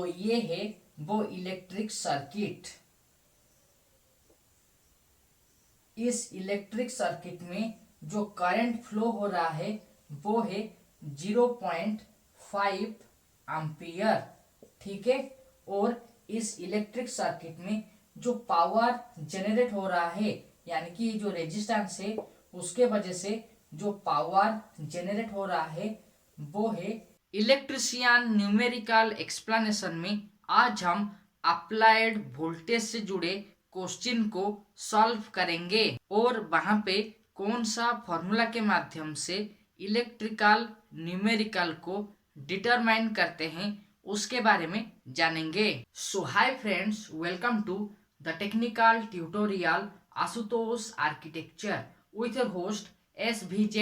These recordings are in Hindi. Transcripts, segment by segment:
तो ये है वो इलेक्ट्रिक सर्किट। इस इलेक्ट्रिक सर्किट में जो करंट फ्लो हो रहा है वो है 0.5 एम्पियर। ठीक है। और इस इलेक्ट्रिक सर्किट में जो पावर जनरेट हो रहा है यानी कि जो रेजिस्टेंस है उसके वजह से जो पावर जनरेट हो रहा है वो है। इलेक्ट्रिशियन न्यूमेरिकल एक्सप्लेनेशन में आज हम अप्लाइड वोल्टेज से जुड़े क्वेश्चन को सॉल्व करेंगे और वहां पे कौन सा फॉर्मूला के माध्यम से इलेक्ट्रिकल न्यूमेरिकल को डिटरमाइन करते हैं उसके बारे में जानेंगे। So hi friends, welcome to the technical tutorial Ashutosh architecture with your host SVZ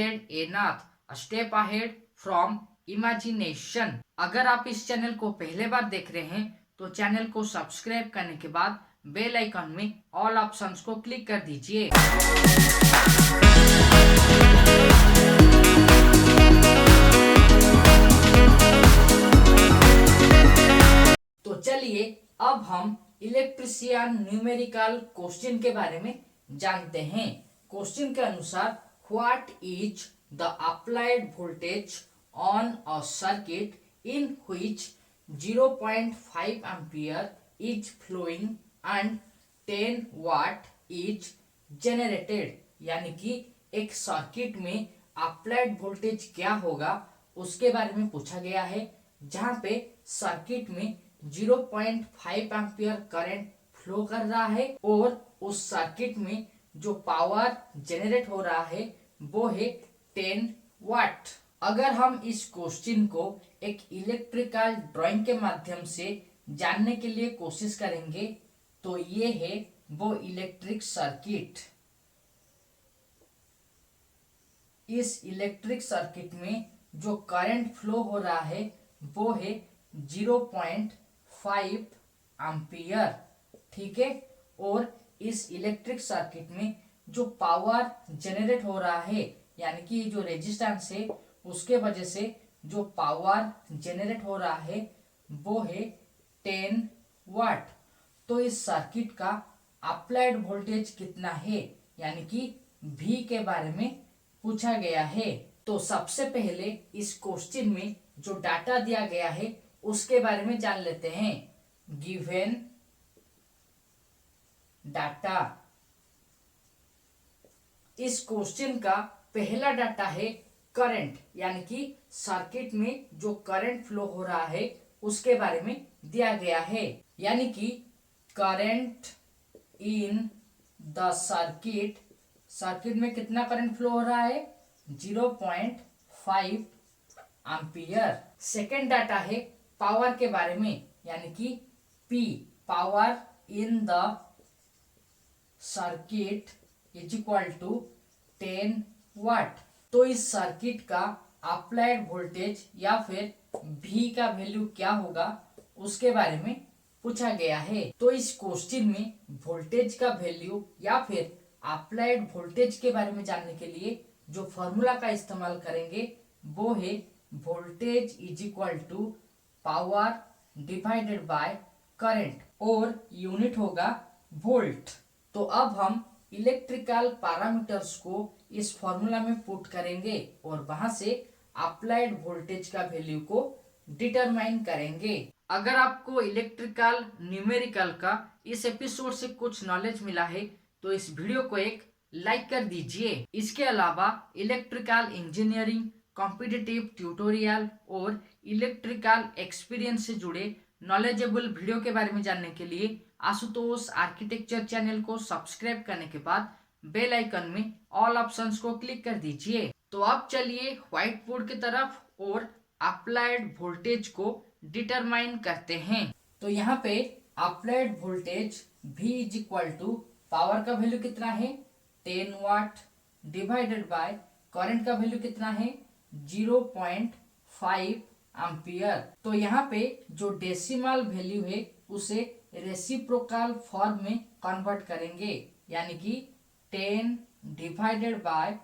Nath, a step ahead from imagination। अगर आप इस चैनल को पहले बार देख रहे हैं तो चैनल को सब्सक्राइब करने के बाद बेल आइकन में ऑल ऑप्शंस को क्लिक कर दीजिए। तो चलिए अब हम इलेक्ट्रिशियन न्यूमेरिकल क्वेश्चन के बारे में जानते हैं। क्वेश्चन के अनुसार what is the applied voltage on a circuit in which 0.5 ampere is flowing and 10 watt is generated. यानी कि एक सर्किट में अप्लाइड वोल्टेज क्या होगा उसके बारे में पूछा गया है, जहां पे सर्किट में 0.5 एम्पियर करंट फ्लो कर रहा है और उस सर्किट में जो पावर जनरेट हो रहा है वो है 10 वाट। अगर हम इस क्वेश्चन को एक इलेक्ट्रिकल ड्राइंग के माध्यम से जानने के लिए कोशिश करेंगे तो ये है वो इलेक्ट्रिक सर्किट। इस इलेक्ट्रिक सर्किट में जो करंट फ्लो हो रहा है वो है 0.5 एम्पियर। ठीक है। और इस इलेक्ट्रिक सर्किट में जो पावर जनरेट हो रहा है यानी कि जो रेजिस्टेंस है उसके वजह से जो पावर जनरेट हो रहा है वो है 10 वाट। तो इस सर्किट का अप्लाइड वोल्टेज कितना है यानी कि V के बारे में पूछा गया है। तो सबसे पहले इस क्वेश्चन में जो डाटा दिया गया है उसके बारे में जान लेते हैं। Given data. इस क्वेश्चन का पहला डाटा है करंट, यानी कि सर्किट में जो करंट फ्लो हो रहा है उसके बारे में दिया गया है। यानी कि current in the circuit, circuit में कितना करंट फ्लो हो रहा है 0.5 एम्पियर। सेकेंड डाटा है पावर के बारे में, यानी कि P, power in the circuit is equal to 10 watt. तो इस सर्किट का अप्लाइड वोल्टेज या फिर V का वैल्यू क्या होगा उसके बारे में पूछा गया है। तो इस क्वेश्चन में वोल्टेज का वैल्यू या फिर अप्लाइड वोल्टेज के बारे में जानने के लिए जो फॉर्मूला का इस्तेमाल करेंगे वो है voltage is equal to power divided by current और यूनिट होगा वोल्ट। तो अब हम इलेक्ट्रिकल पैरामीटर्स को इस फॉर्मूला में पुट करेंगे और वहां से अप्लाइड वोल्टेज का वैल्यू को डिटरमाइन करेंगे। अगर आपको इलेक्ट्रिकल न्यूमेरिकल का इस एपिसोड से कुछ नॉलेज मिला है तो इस वीडियो को एक लाइक कर दीजिए। इसके अलावा इलेक्ट्रिकल इंजीनियरिंग, कॉम्पिटिटिव ट्यूटोरियल और इलेक्ट्रिकल एक्सपीरियंस से जुड़े नॉलेजेबल वीडियो के बारे में जानने के लिए आशुतोष आर्किटेक्चर चैनल को सब्सक्राइब करने के बाद बेल आइकन में ऑल ऑप्शंस को क्लिक कर दीजिए। तो अब चलिए व्हाइट बोर्ड की तरफ और अप्लाइड वोल्टेज को डिटरमाइन करते हैं। तो यहाँ पे applied voltage V is equal to power का वैल्यू कितना है 10 वाट डिवाइडेड बाय करंट का वैल्यू कितना है 0.5 एम्पियर। तो यहाँ पे जो डेसिमल वैल्यू है उसे रेसिप्रोकल फॉर्म में कन्वर्ट करेंगे, यानी कि 10 डिवाइडेड बाय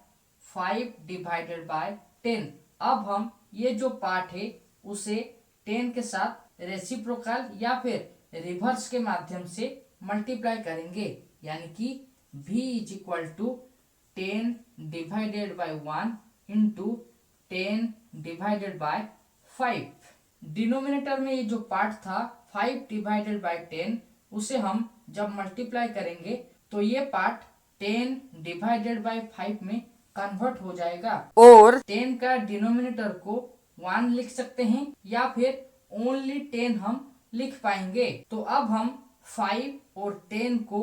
5 डिवाइडेड बाय 10। अब हम ये जो पार्ट है उसे 10 के साथ रेसिप्रोकल या फिर रिवर्स के माध्यम से मल्टीप्लाई करेंगे, यानी कि v is equal to 10 divided by 1 into 10 divided by 5। Denominator में ये जो पार्ट था 5 डिवाइडेड बाय 10, उसे हम जब मल्टीप्लाई करेंगे तो ये पार्ट 10 डिवाइडेड बाय 5 में कन्वर्ट हो जाएगा और 10 का डिनोमिनेटर को 1 लिख सकते हैं या फिर ओनली 10 हम लिख पाएंगे। तो अब हम 5 और 10 को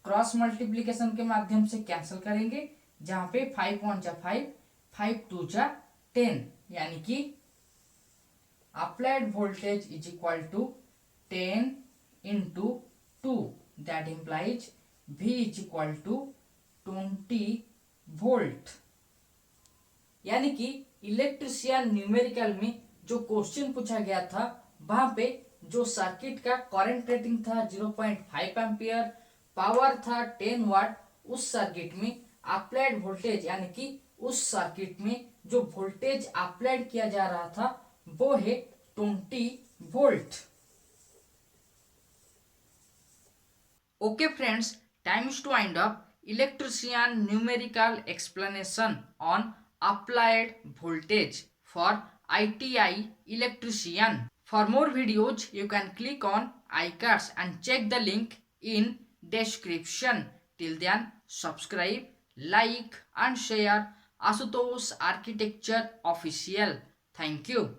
क्रॉस मल्टीप्लिकेशन के माध्यम से कैंसिल करेंगे, जहां पे 5 1 जा 5, 5 2 जा 10, यानी कि applied voltage is equal to 10 into 2, that implies V is equal to 20 volt. यानी कि इलेक्ट्रिशियन न्यूमेरिकल में जो क्वेश्चन पूछा गया था वहां पे जो सर्किट का करंट रेटिंग था 0.5 एम्पियर, पावर था 10 वाट, उस सर्किट में अप्लाइड वोल्टेज यानी कि उस सर्किट में जो वोल्टेज अप्लाइड किया जा रहा था वो है 20 volt. Okay friends, time is to wind up electrician numerical explanation on applied voltage for ITI electrician. For more videos you can click on iCards and check the link in description. Till then, subscribe, like and share Asutosh Architecture Official. Thank you.